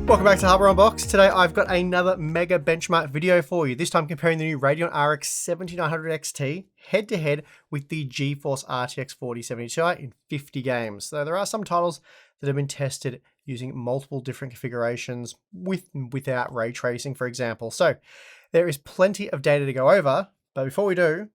Welcome back to Hardware Unboxed. Today I've got another mega benchmark video for you, this time comparing the new Radeon RX 7900 XT head-to-head with the GeForce RTX 4070 Ti in 50 games. So there are some titles that have been tested using multiple different configurations with and without ray tracing, for example. So there is plenty of data to go over, but before we do,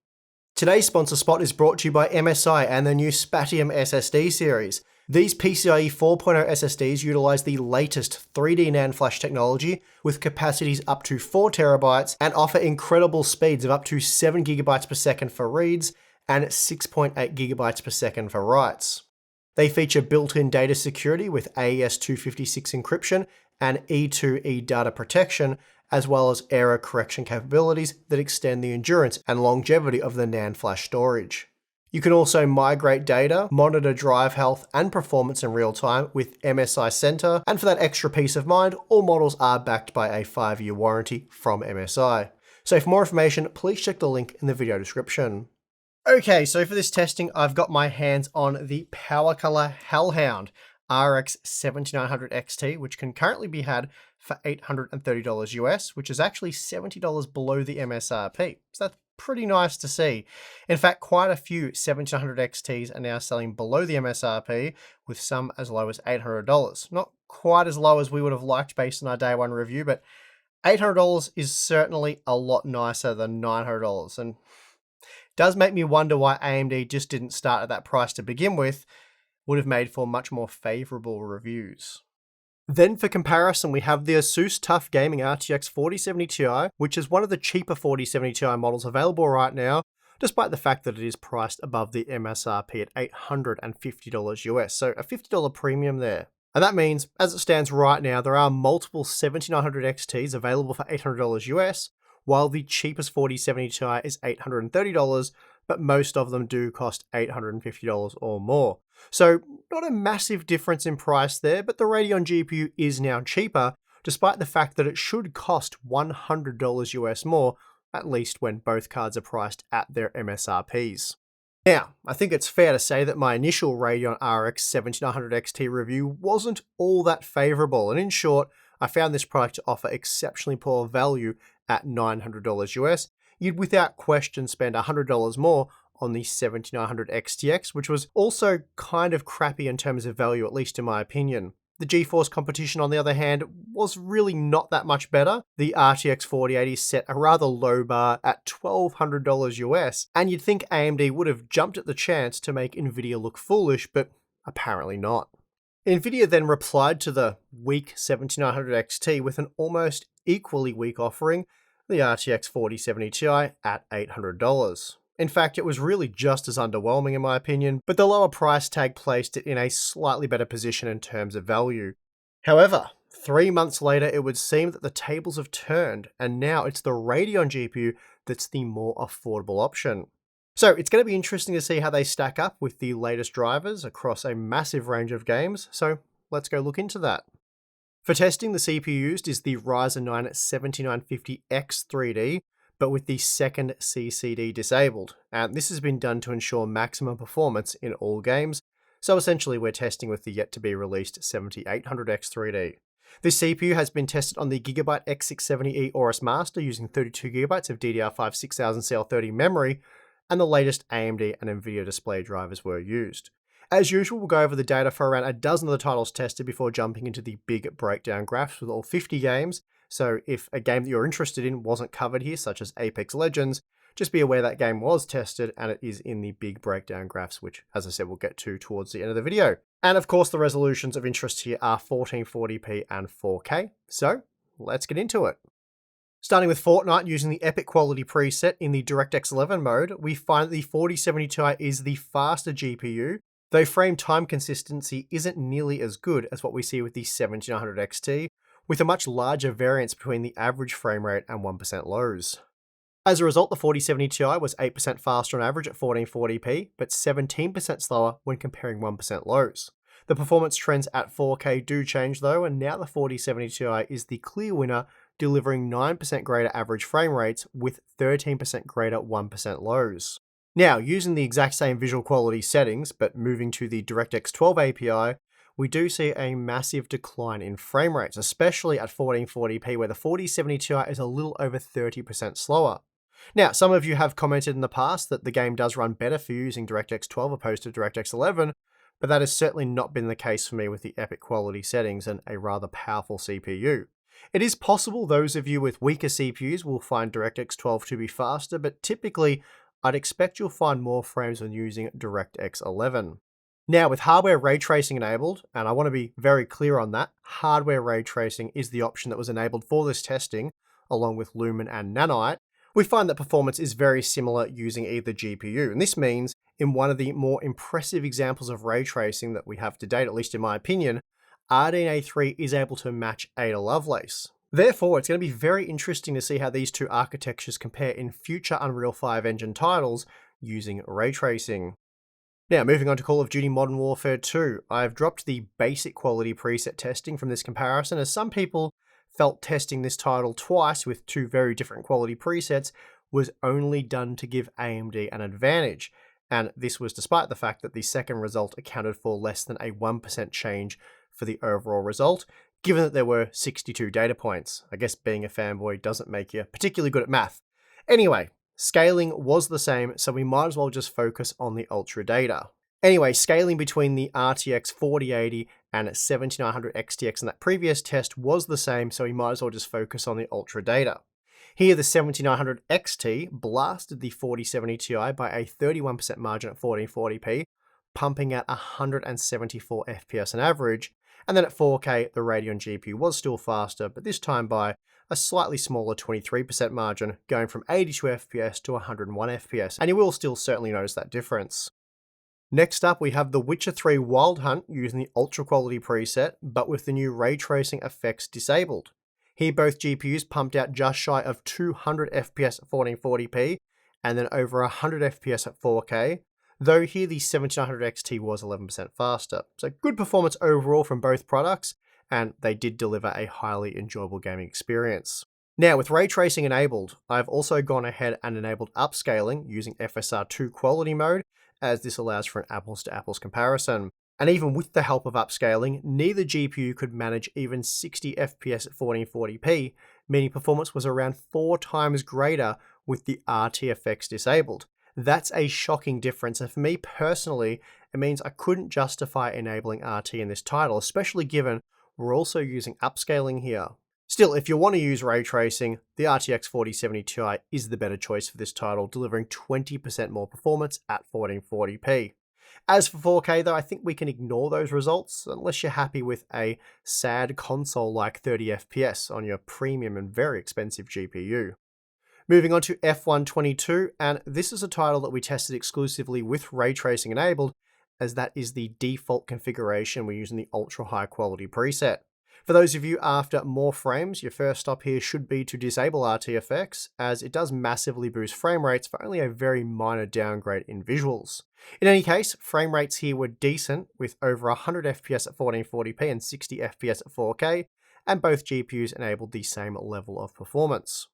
today's sponsor spot is brought to you by MSI and the new Spatium SSD series. These PCIe 4.0 SSDs utilize the latest 3D NAND flash technology with capacities up to 4 terabytes and offer incredible speeds of up to 7 gigabytes per second for reads and 6.8 gigabytes per second for writes. They feature built-in data security with AES 256 encryption and E2E data protection, as well as error correction capabilities that extend the endurance and longevity of the NAND flash storage. You can also migrate data, monitor drive health and performance in real time with MSI Center, and for that extra peace of mind, all models are backed by a 5-year warranty from MSI. So for more information, please check the link in the video description. Okay, so for this testing, I've got my hands on the Power Color Hellhound RX 7900 XT, which can currently be had for $830 US, which is actually $70 below the MSRP. So that's pretty nice to see. In fact, quite a few 7900 XTs are now selling below the MSRP, with some as low as $800. Not quite as low as we would have liked based on our day one review, but $800 is certainly a lot nicer than $900, and does make me wonder why AMD just didn't start at that price to begin with. Would have made for much more favorable reviews. Then for comparison, we have the Asus TUF Gaming RTX 4070 Ti, which is one of the cheaper 4070 Ti models available right now, despite the fact that it is priced above the MSRP at $850 US, so a $50 premium there. And that means, as it stands right now, there are multiple 7900 XTs available for $800 US, while the cheapest 4070 Ti is $830, but most of them do cost $850 or more. So not a massive difference in price there, but the Radeon GPU is now cheaper, despite the fact that it should cost $100 US more, at least when both cards are priced at their MSRPs. Now, I think it's fair to say that my initial Radeon RX 7900 XT review wasn't all that favorable, and in short, I found this product to offer exceptionally poor value at $900 US. You'd without question spend $100 more on the 7900 XTX, which was also kind of crappy in terms of value, at least in my opinion. The GeForce competition, on the other hand, was really not that much better. The RTX 4080 set a rather low bar at $1,200 US, and you'd think AMD would have jumped at the chance to make Nvidia look foolish, but apparently not. Nvidia then replied to the weak 7900 XT with an almost equally weak offering, the RTX 4070 Ti at $800. In fact, it was really just as underwhelming in my opinion, but the lower price tag placed it in a slightly better position in terms of value. However, 3 months later, it would seem that the tables have turned, and now it's the Radeon GPU that's the more affordable option. So it's going to be interesting to see how they stack up with the latest drivers across a massive range of games, so let's go look into that. For testing, the CPU used is the Ryzen 9 7950X 3D, but with the second CCD disabled, and this has been done to ensure maximum performance in all games, so essentially we're testing with the yet-to-be-released 7800X 3D. This CPU has been tested on the Gigabyte X670E Aorus Master using 32GB of DDR5 6000CL30 memory, and the latest AMD and Nvidia display drivers were used. As usual, we'll go over the data for around a dozen of the titles tested before jumping into the big breakdown graphs with all 50 games, so if a game that you're interested in wasn't covered here, such as Apex Legends, just be aware that game was tested and it is in the big breakdown graphs, which, as I said, we'll get to towards the end of the video. And of course, the resolutions of interest here are 1440p and 4K, so let's get into it. Starting with Fortnite, using the Epic Quality preset in the DirectX 11 mode, we find that the 4070 Ti is the faster GPU, though frame time consistency isn't nearly as good as what we see with the 7900 XT, with a much larger variance between the average frame rate and 1% lows. As a result, the 4070 Ti was 8% faster on average at 1440p, but 17% slower when comparing 1% lows. The performance trends at 4K do change though, and now the 4070 Ti is the clear winner, delivering 9% greater average frame rates with 13% greater 1% lows. Now, using the exact same visual quality settings, but moving to the DirectX 12 API, we do see a massive decline in frame rates, especially at 1440p, where the 4070 Ti is a little over 30% slower. Now, some of you have commented in the past that the game does run better for you using DirectX 12 opposed to DirectX 11, but that has certainly not been the case for me with the epic quality settings and a rather powerful CPU. It is possible those of you with weaker CPUs will find DirectX 12 to be faster, but typically I'd expect you'll find more frames when using DirectX 11. Now, with hardware ray tracing enabled, and I want to be very clear on that, hardware ray tracing is the option that was enabled for this testing, along with Lumen and Nanite, we find that performance is very similar using either GPU, and this means in one of the more impressive examples of ray tracing that we have to date, at least in my opinion, RDNA 3 is able to match Ada Lovelace. Therefore, it's going to be very interesting to see how these two architectures compare in future Unreal 5 engine titles using ray tracing. Now, moving on to Call of Duty Modern Warfare 2, I've dropped the basic quality preset testing from this comparison, as some people felt testing this title twice with two very different quality presets was only done to give AMD an advantage, and this was despite the fact that the second result accounted for less than a 1% change for the overall result, given that there were 62 data points. I guess being a fanboy doesn't make you particularly good at math. Anyway, scaling was the same, so we might as well just focus on the ultra data. Anyway, scaling between the RTX 4080 and 7900 XTX in that previous test was the same, so we might as well just focus on the ultra data. Here, the 7900 XT blasted the 4070 Ti by a 31% margin at 1440p, pumping at 174 FPS on average, and then at 4K, the Radeon GPU was still faster, but this time by a slightly smaller 23% margin, going from 82 FPS to 101 FPS, and you will still certainly notice that difference. Next up, we have The Witcher 3 Wild Hunt using the ultra quality preset, but with the new ray tracing effects disabled. Here, both GPUs pumped out just shy of 200 FPS at 1440p, and then over 100 FPS at 4K, though here the 7900 XT was 11% faster. So good performance overall from both products, and they did deliver a highly enjoyable gaming experience. Now, with ray tracing enabled, I've also gone ahead and enabled upscaling using FSR2 quality mode, as this allows for an apples to apples comparison. And even with the help of upscaling, neither GPU could manage even 60 FPS at 1440p, meaning performance was around 4 times greater with the RT effects disabled. That's a shocking difference, and for me personally, it means I couldn't justify enabling RT in this title, especially given we're also using upscaling here. Still, if you want to use ray tracing, the RTX 4070 Ti is the better choice for this title, delivering 20% more performance at 1440p. As for 4K though, I think we can ignore those results, unless you're happy with a sad console like 30 FPS on your premium and very expensive GPU. Moving on to F122, and this is a title that we tested exclusively with ray tracing enabled, as that is the default configuration we're using the ultra high quality preset. For those of you after more frames, your first stop here should be to disable RT effects, as it does massively boost frame rates for only a very minor downgrade in visuals. In any case, frame rates here were decent, with over 100 FPS at 1440p and 60 FPS at 4K, and both GPUs enabled the same level of performance.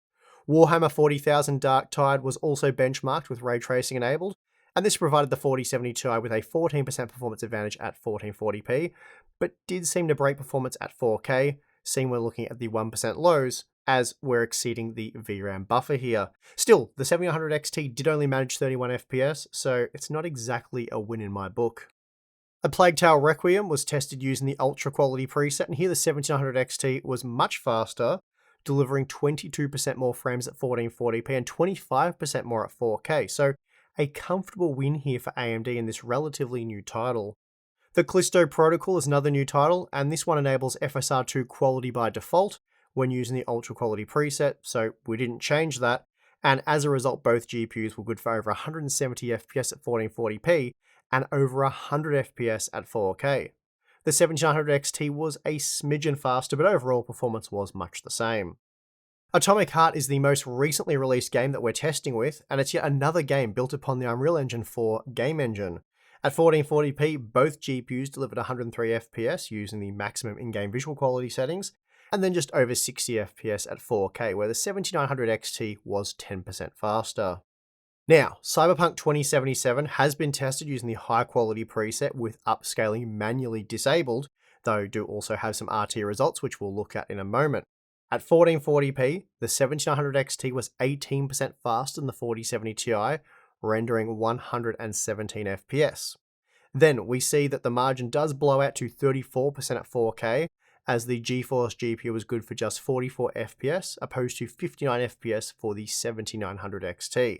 Warhammer 40,000 Darktide was also benchmarked with ray tracing enabled, and this provided the 4070 Ti with a 14% performance advantage at 1440p, but did seem to break performance at 4K, seeing we're looking at the 1% lows, as we're exceeding the VRAM buffer here. Still, the 7900 XT did only manage 31 FPS, so it's not exactly a win in my book. A Plague Tale Requiem was tested using the ultra quality preset, and here the 7900 XT was much faster, delivering 22% more frames at 1440p and 25% more at 4K, so a comfortable win here for AMD in this relatively new title. The Callisto Protocol is another new title, and this one enables FSR2 quality by default when using the ultra quality preset, so we didn't change that, and as a result both GPUs were good for over 170 FPS at 1440p and over 100 FPS at 4K. The 7900 XT was a smidgen faster, but overall performance was much the same. Atomic Heart is the most recently released game that we're testing with, and it's yet another game built upon the Unreal Engine 4 game engine. At 1440p, both GPUs delivered 103 FPS using the maximum in-game visual quality settings, and then just over 60 FPS at 4K, where the 7900 XT was 10% faster. Now, Cyberpunk 2077 has been tested using the high quality preset with upscaling manually disabled, though do also have some RT results, which we'll look at in a moment. At 1440p, the 7900 XT was 18% faster than the 4070 Ti, rendering 117 FPS. Then we see that the margin does blow out to 34% at 4K, as the GeForce GPU was good for just 44 FPS, opposed to 59 FPS for the 7900 XT.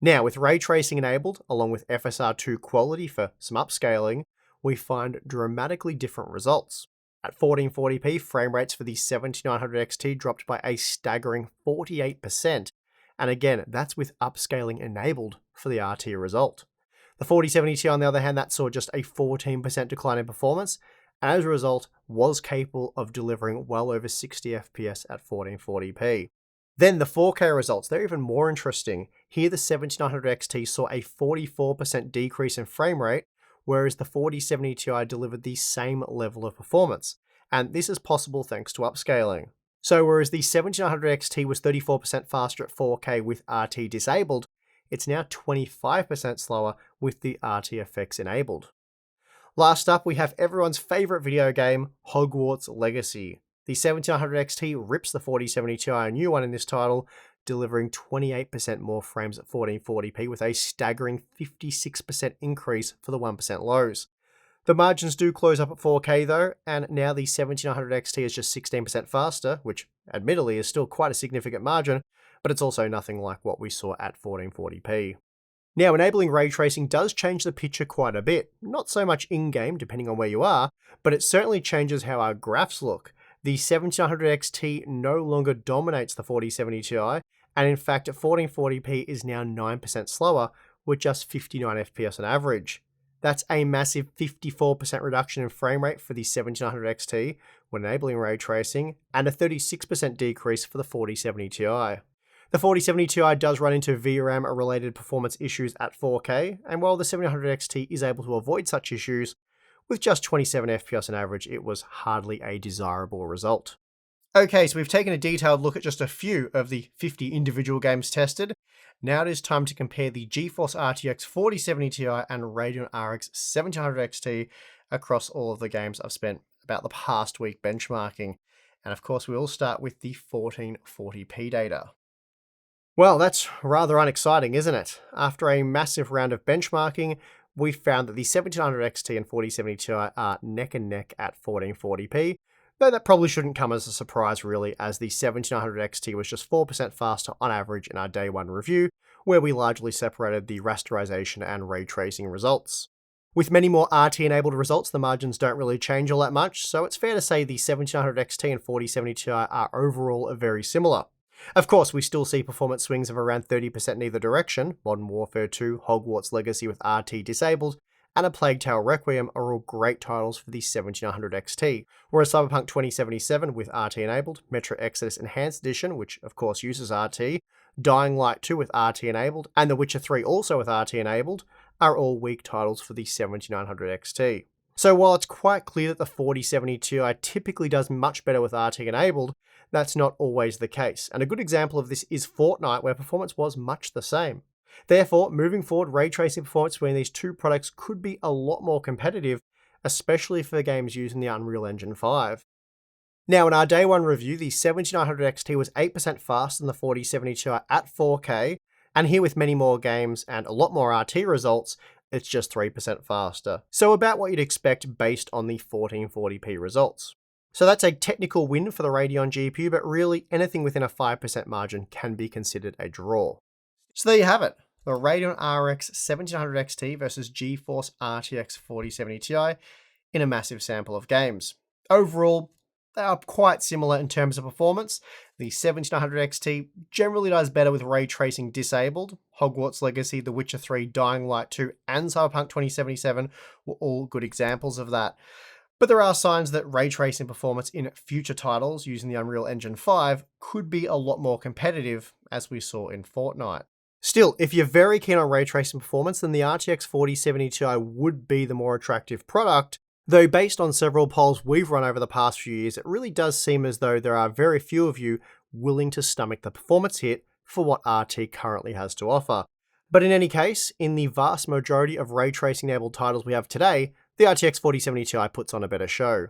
Now, with ray tracing enabled, along with FSR2 quality for some upscaling, we find dramatically different results. At 1440p, frame rates for the 7900 XT dropped by a staggering 48%, and again, that's with upscaling enabled for the RT result. The 4070 Ti, on the other hand, that saw just a 14% decline in performance, and as a result, was capable of delivering well over 60 FPS at 1440p. Then the 4K results, they're even more interesting. Here the 7900 XT saw a 44% decrease in frame rate, whereas the 4070 Ti delivered the same level of performance, and this is possible thanks to upscaling. So whereas the 7900 XT was 34% faster at 4K with RT disabled, it's now 25% slower with the RT effects enabled. Last up, we have everyone's favorite video game, Hogwarts Legacy. The 7900 XT rips the 4070 Ti a new one in this title, delivering 28% more frames at 1440p with a staggering 56% increase for the 1% lows. The margins do close up at 4K though, and now the 7900 XT is just 16% faster, which admittedly is still quite a significant margin, but it's also nothing like what we saw at 1440p. Now, enabling ray tracing does change the picture quite a bit, not so much in-game depending on where you are, but it certainly changes how our graphs look. The 7900 XT no longer dominates the 4070 Ti, and in fact at 1440p is now 9% slower with just 59 FPS on average. That's a massive 54% reduction in frame rate for the 7900 XT when enabling ray tracing, and a 36% decrease for the 4070 Ti. The 4070 Ti does run into VRAM-related performance issues at 4K, and while the 7900 XT is able to avoid such issues, with just 27 FPS on average, it was hardly a desirable result. Okay, so we've taken a detailed look at just a few of the 50 individual games tested. Now it is time to compare the GeForce RTX 4070 Ti and Radeon RX 1700 XT across all of the games I've spent about the past week benchmarking. And of course, we will start with the 1440p data. Well, that's rather unexciting, isn't it? After a massive round of benchmarking, we found that the 1700 XT and 4070 Ti are neck and neck at 1440p, though that probably shouldn't come as a surprise really, as the 1700 XT was just 4% faster on average in our day one review, where we largely separated the rasterization and ray tracing results. With many more RT-enabled results, the margins don't really change all that much, so it's fair to say the 1700 XT and 4070 Ti are overall very similar. Of course, we still see performance swings of around 30% in either direction. Modern Warfare 2, Hogwarts Legacy with RT disabled, and A Plague Tale Requiem are all great titles for the 1700 XT, whereas Cyberpunk 2077 with RT enabled, Metro Exodus Enhanced Edition, which of course uses RT, Dying Light 2 with RT enabled, and The Witcher 3 also with RT enabled, are all weak titles for the 7900 XT. So while it's quite clear that the 4070 Ti typically does much better with RT enabled, that's not always the case, and a good example of this is Fortnite, where performance was much the same. Therefore, moving forward, ray tracing performance between these two products could be a lot more competitive, especially for games using the Unreal Engine 5. Now, in our day one review, the 7900 XT was 8% faster than the 4070 Ti at 4K, and here with many more games and a lot more RT results, it's just 3% faster. So about what you'd expect based on the 1440p results. So that's a technical win for the Radeon GPU, but really anything within a 5% margin can be considered a draw. So there you have it, the Radeon RX 1700 XT versus GeForce RTX 4070 Ti in a massive sample of games. Overall, they are quite similar in terms of performance. The 1700 XT generally does better with ray tracing disabled. Hogwarts Legacy, The Witcher 3, Dying Light 2, and Cyberpunk 2077 were all good examples of that. But there are signs that ray tracing performance in future titles using the Unreal Engine 5 could be a lot more competitive, as we saw in Fortnite. Still, if you're very keen on ray tracing performance, then the RTX 4070 Ti would be the more attractive product, though based on several polls we've run over the past few years, it really does seem as though there are very few of you willing to stomach the performance hit for what RT currently has to offer. But in any case, in the vast majority of ray tracing enabled titles we have today, the RTX 4070 Ti puts on a better show.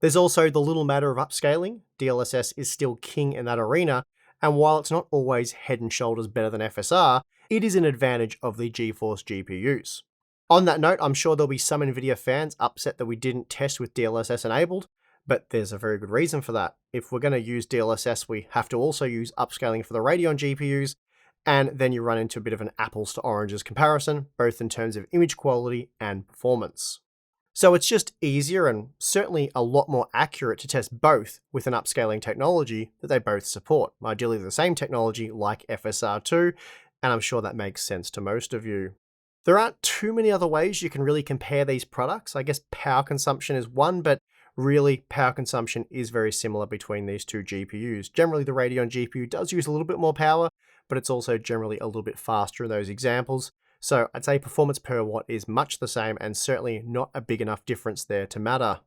There's also the little matter of upscaling. DLSS is still king in that arena, and while it's not always head and shoulders better than FSR, it is an advantage of the GeForce GPUs. On that note, I'm sure there'll be some Nvidia fans upset that we didn't test with DLSS enabled, but there's a very good reason for that. If we're going to use DLSS, we have to also use upscaling for the Radeon GPUs, and then you run into a bit of an apples to oranges comparison, both in terms of image quality and performance. So it's just easier and certainly a lot more accurate to test both with an upscaling technology that they both support, ideally the same technology like FSR2, and I'm sure that makes sense to most of you. There aren't too many other ways you can really compare these products. I guess power consumption is one, but really power consumption is very similar between these two GPUs. Generally, the Radeon GPU does use a little bit more power, but it's also generally a little bit faster in those examples. So I'd say performance per watt is much the same and certainly not a big enough difference there to matter.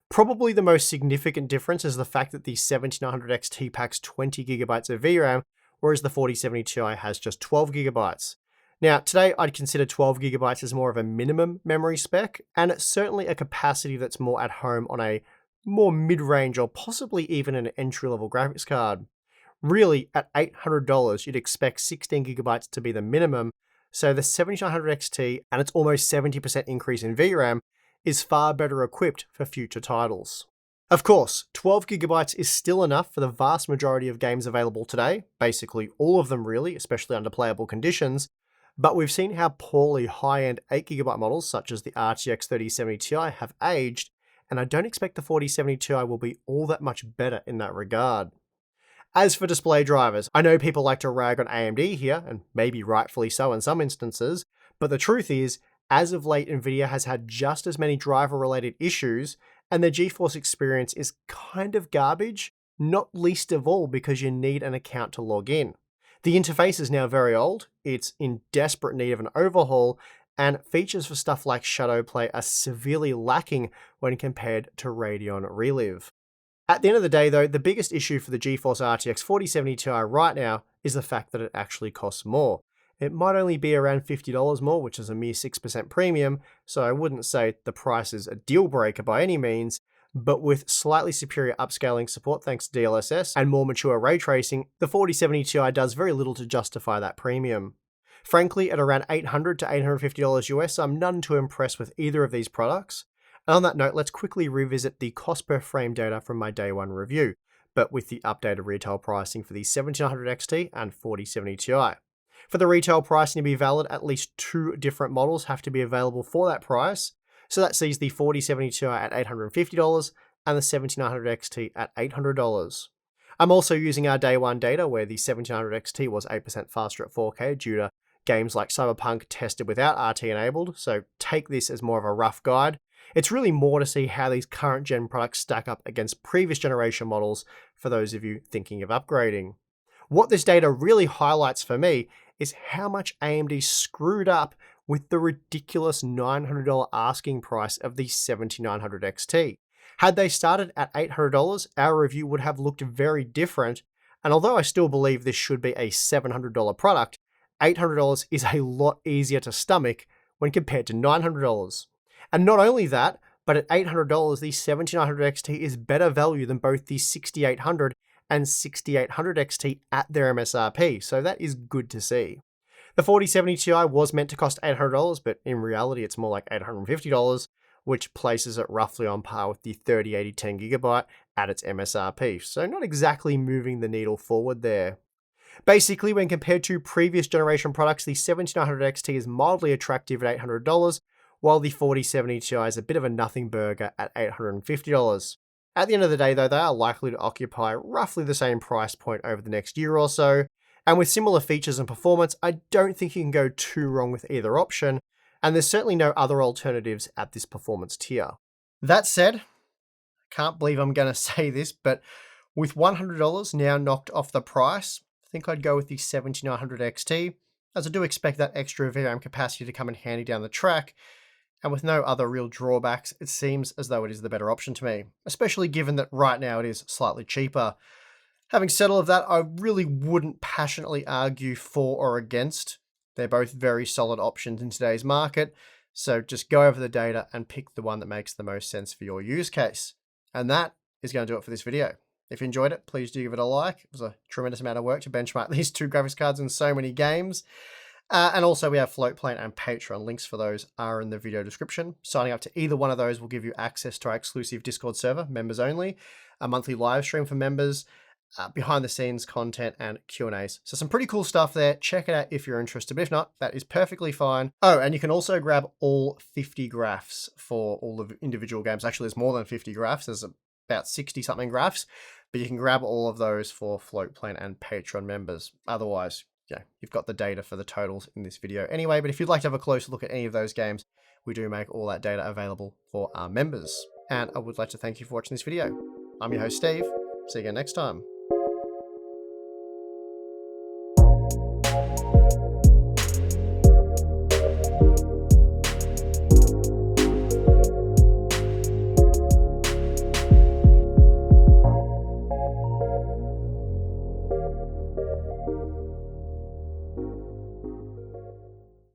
Probably the most significant difference is the fact that the 7900 XT packs 20GB of VRAM, whereas the 4070 Ti has just 12GB. Now, today I'd consider 12GB as more of a minimum memory spec, and it's certainly a capacity that's more at home on a more mid-range or possibly even an entry-level graphics card. Really, at $800, you'd expect 16GB to be the minimum, so the 7900 XT and its almost 70% increase in VRAM is far better equipped for future titles. Of course, 12GB is still enough for the vast majority of games available today, basically all of them really, especially under playable conditions, but we've seen how poorly high-end 8GB models such as the RTX 3070 Ti have aged, and I don't expect the 4070 Ti will be all that much better in that regard. As for display drivers, I know people like to rag on AMD here, and maybe rightfully so in some instances, but the truth is, as of late, Nvidia has had just as many driver-related issues, and the GeForce experience is kind of garbage, not least of all because you need an account to log in. The interface is now very old, it's in desperate need of an overhaul, and features for stuff like Shadow Play are severely lacking when compared to Radeon Relive. At the end of the day though, the biggest issue for the GeForce RTX 4070 Ti right now is the fact that it actually costs more. It might only be around $50 more, which is a mere 6% premium, so I wouldn't say the price is a deal breaker by any means, but with slightly superior upscaling support thanks to DLSS and more mature ray tracing, the 4070 Ti does very little to justify that premium. Frankly, at around $800 to $850 US, I'm none too impressed with either of these products. And on that note, let's quickly revisit the cost per frame data from my day one review, but with the updated retail pricing for the 7900 XT and 4070 Ti. For the retail pricing to be valid, at least two different models have to be available for that price, so that sees the 4070 Ti at $850 and the 7900 XT at $800. I'm also using our day one data where the 7900 XT was 8% faster at 4K due to games like Cyberpunk tested without RT enabled, so take this as more of a rough guide. It's really more to see how these current gen products stack up against previous generation models for those of you thinking of upgrading. What this data really highlights for me is how much AMD screwed up with the ridiculous $900 asking price of the 7900 XT. Had they started at $800, our review would have looked very different, and although I still believe this should be a $700 product, $800 is a lot easier to stomach when compared to $900. And not only that, but at $800, the 7900 XT is better value than both the 6800 and 6800 XT at their MSRP, so that is good to see. The 4070 Ti was meant to cost $800, but in reality it's more like $850, which places it roughly on par with the 3080 10GB at its MSRP, so not exactly moving the needle forward there. Basically, when compared to previous generation products, the 7900 XT is mildly attractive at $800, while the 4070 Ti is a bit of a nothing burger at $850. At the end of the day though, they are likely to occupy roughly the same price point over the next year or so, and with similar features and performance, I don't think you can go too wrong with either option, and there's certainly no other alternatives at this performance tier. That said, I can't believe I'm going to say this, but with $100 now knocked off the price, I think I'd go with the 7900 XT, as I do expect that extra VRAM capacity to come in handy down the track, and with no other real drawbacks, it seems as though it is the better option to me, especially given that right now it is slightly cheaper. Having said all of that, I really wouldn't passionately argue for or against. They're both very solid options in today's market, so just go over the data and pick the one that makes the most sense for your use case. And that is going to do it for this video. If you enjoyed it, please do give it a like. It was a tremendous amount of work to benchmark these two graphics cards in so many games. And also we have Floatplane and Patreon. Links for those are in the video description. Signing up to either one of those will give you access to our exclusive Discord server, members only, a monthly live stream for members, behind the scenes content, and Q&As. So some pretty cool stuff there. Check it out if you're interested, but if not, that is perfectly fine. Oh, and you can also grab all 50 graphs for all the individual games. Actually, there's more than 50 graphs. There's about 60 something graphs, but you can grab all of those for Floatplane and Patreon members. Otherwise, yeah, you've got the data for the totals in this video anyway. But if you'd like to have a closer look at any of those games, we do make all that data available for our members. And I would like to thank you for watching this video. I'm your host, Steve. See you again next time.